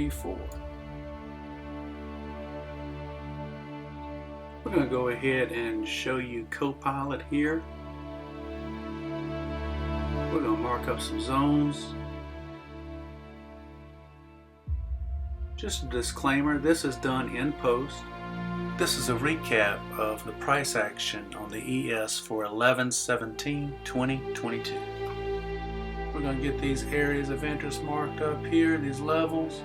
B4. We're going to go ahead and show you CoPilot here. We're going to mark up some zones. Just a disclaimer, this is done in post. This is a recap of the price action on the ES for 11/17/2022. We're going to get these areas of interest marked up here, these levels.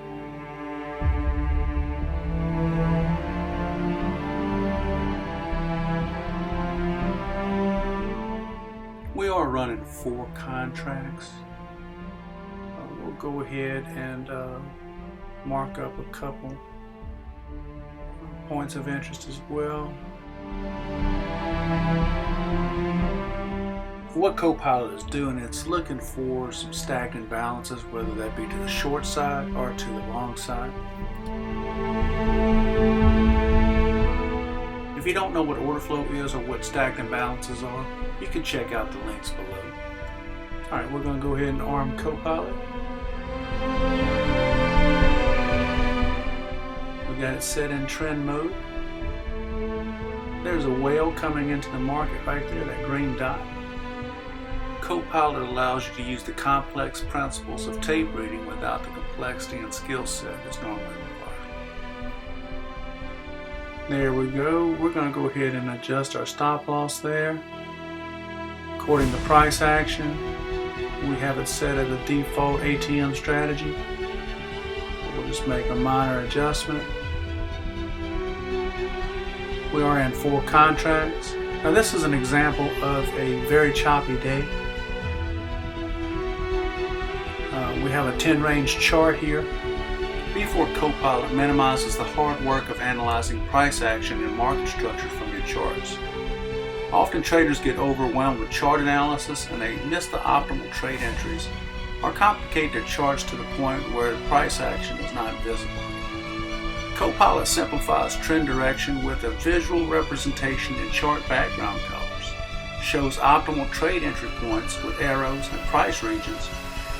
We are running 4 contracts. We'll go ahead and mark up a couple points of interest as well. What CoPilot is doing, it's looking for some stacked imbalances, whether that be to the short side or to the long side. If you don't know what order flow is or what stacked imbalances are, you can check out the links below. Alright, we're going to go ahead and arm CoPilot. We got it set in trend mode. There's a whale coming into the market right there, that green dot. CoPilot allows you to use the complex principles of tape reading without the complexity and skill set that's normally required. There we go. We're going to go ahead and adjust our stop loss there. According to price action, we have it set at a default ATM strategy. We'll just make a minor adjustment. We are in 4 contracts. Now this is an example of a very choppy day. We have a 10 range chart here. B4 CoPilot minimizes the hard work of analyzing price action and market structure from your charts. Often traders get overwhelmed with chart analysis and they miss the optimal trade entries or complicate their charts to the point where the price action is not visible. CoPilot simplifies trend direction with a visual representation in chart background colors, shows optimal trade entry points with arrows and price regions,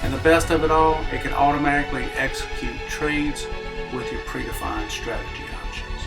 and the best of it all, it can automatically execute trades with your predefined strategy options.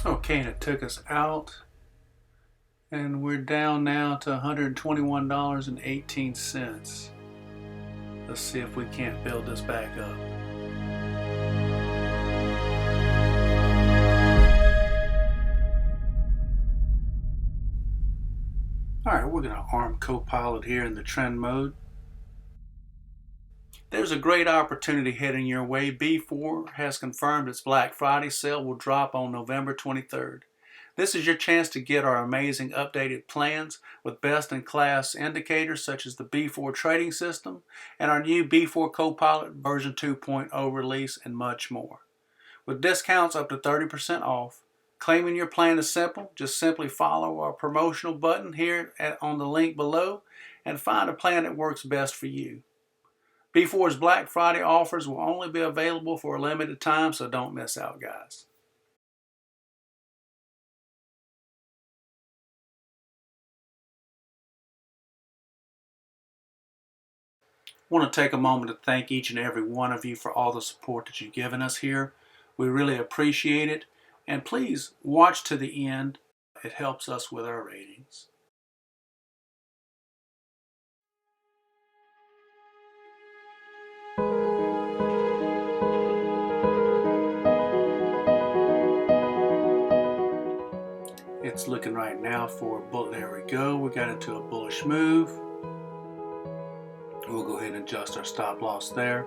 Okay, and it took us out, and we're down now to $121.18. Let's see if we can't build this back up. Alright, we're going to arm CoPilot here in the trend mode. There's a great opportunity heading your way. B4 has confirmed its Black Friday sale will drop on November 23rd. This is your chance to get our amazing updated plans with best-in-class indicators such as the B4 trading system and our new B4 CoPilot version 2.0 release and much more. With discounts up to 30% off, claiming your plan is simple. Just simply follow our promotional button here on the link below and find a plan that works best for you. B4's Black Friday offers will only be available for a limited time, so don't miss out, guys. I want to take a moment to thank each and every one of you for all the support that you've given us here. We really appreciate it. And please watch to the end. It helps us with our ratings. It's looking right now for a bullet. There we go. We got into a bullish move. We'll go ahead and adjust our stop loss there.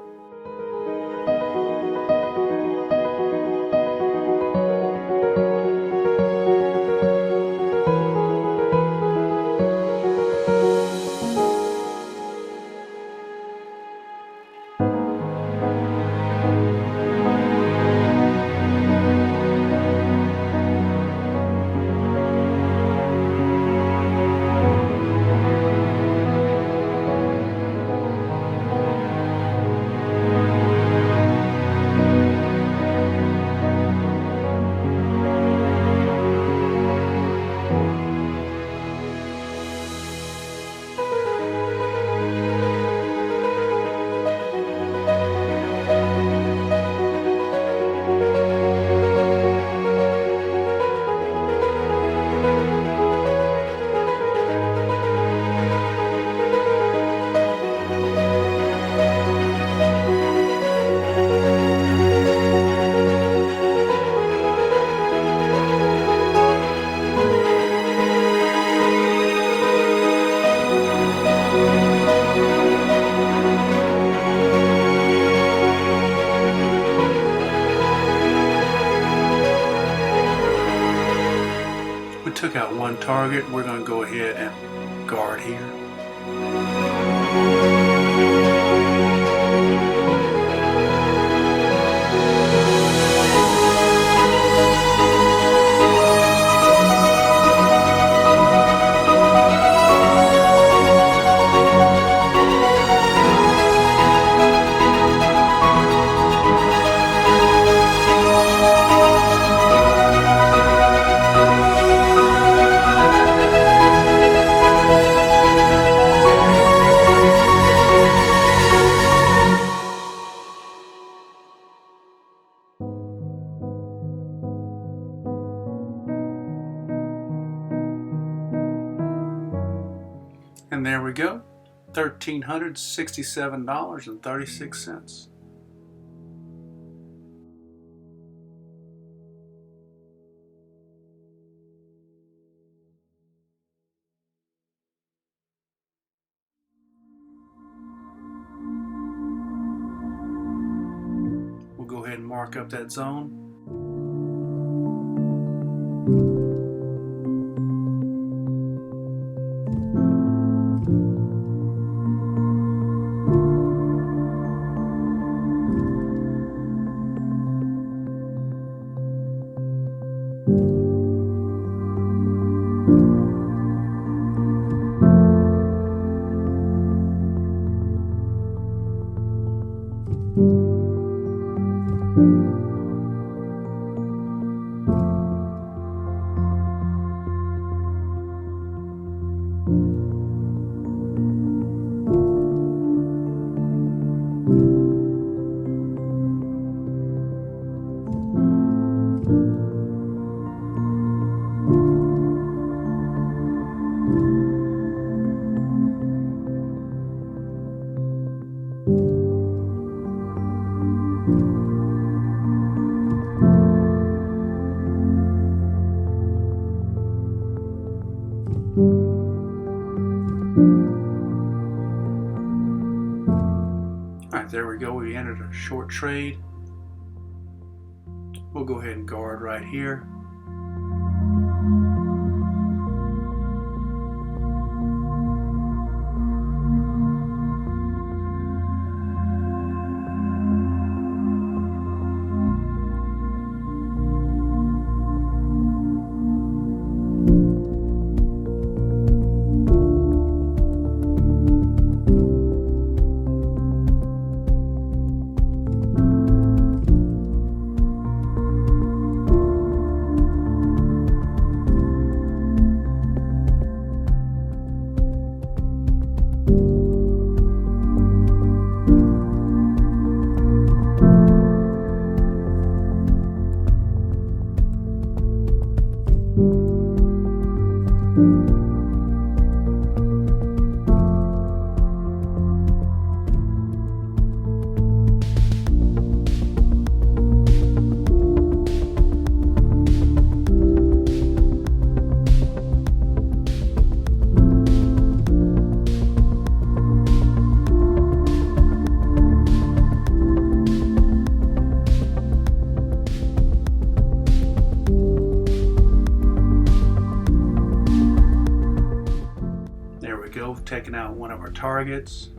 We took out one target. We're going to go ahead and guard here. And there we go, $1,367.36. We'll go ahead and mark up that zone. Alright, there we go. We entered a short trade. We'll go ahead and guard right here. go, taking out one of our targets.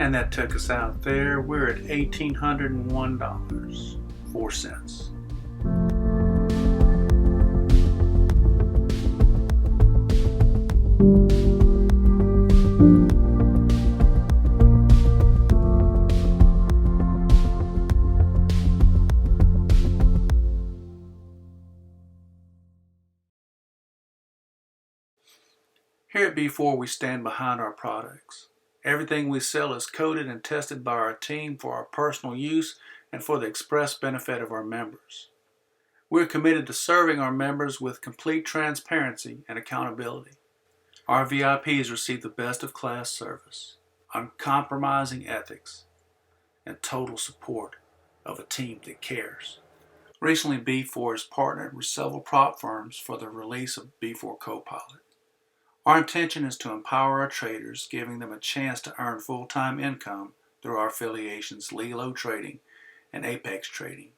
And that took us out there. We're at $1,801.04. Here at B4, we stand behind our products. Everything we sell is coded and tested by our team for our personal use and for the express benefit of our members. We're committed to serving our members with complete transparency and accountability. Our VIPs receive the best of class service, uncompromising ethics, and total support of a team that cares. Recently, B4 has partnered with several prop firms for the release of B4 CoPilot. Our intention is to empower our traders, giving them a chance to earn full-time income through our affiliations Lilo Trading and Apex Trading.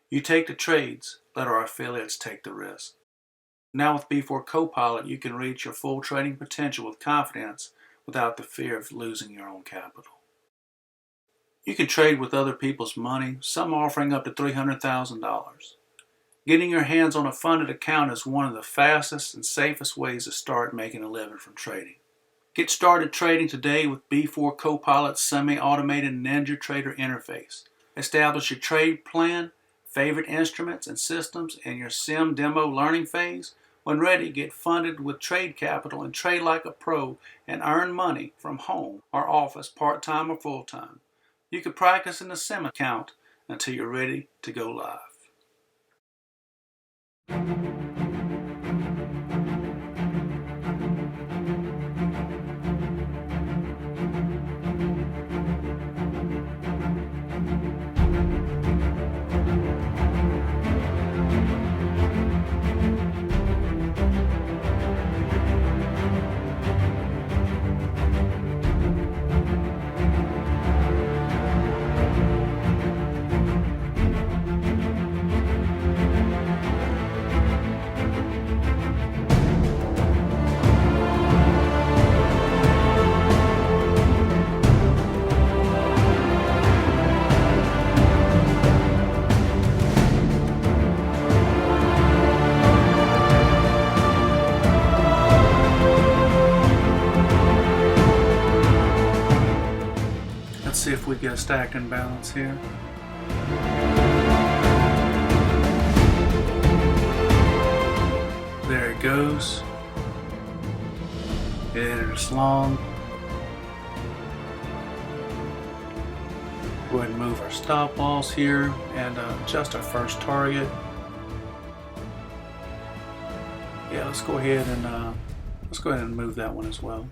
You take the trades, let our affiliates take the risk. Now with B4 CoPilot, you can reach your full trading potential with confidence without the fear of losing your own capital. You can trade with other people's money, some offering up to $300,000. Getting your hands on a funded account is one of the fastest and safest ways to start making a living from trading. Get started trading today with B4 CoPilot's semi-automated Ninja Trader interface. Establish your trade plan, favorite instruments and systems in your sim demo learning phase. When ready, get funded with trade capital and trade like a pro and earn money from home or office, part-time or full-time. You can practice in the sim account until you're ready to go live. Let's see if we get a stacked imbalance here. There it goes. It entered us long. Go ahead and move our stop loss here and adjust our first target. Yeah, let's go ahead and move that one as well.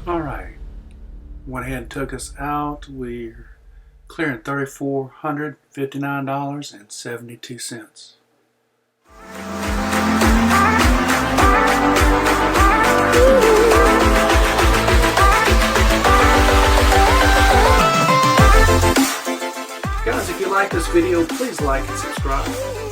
Alright, went ahead and took us out. We're clearing $3,459.72. Guys, if you like this video, please like and subscribe.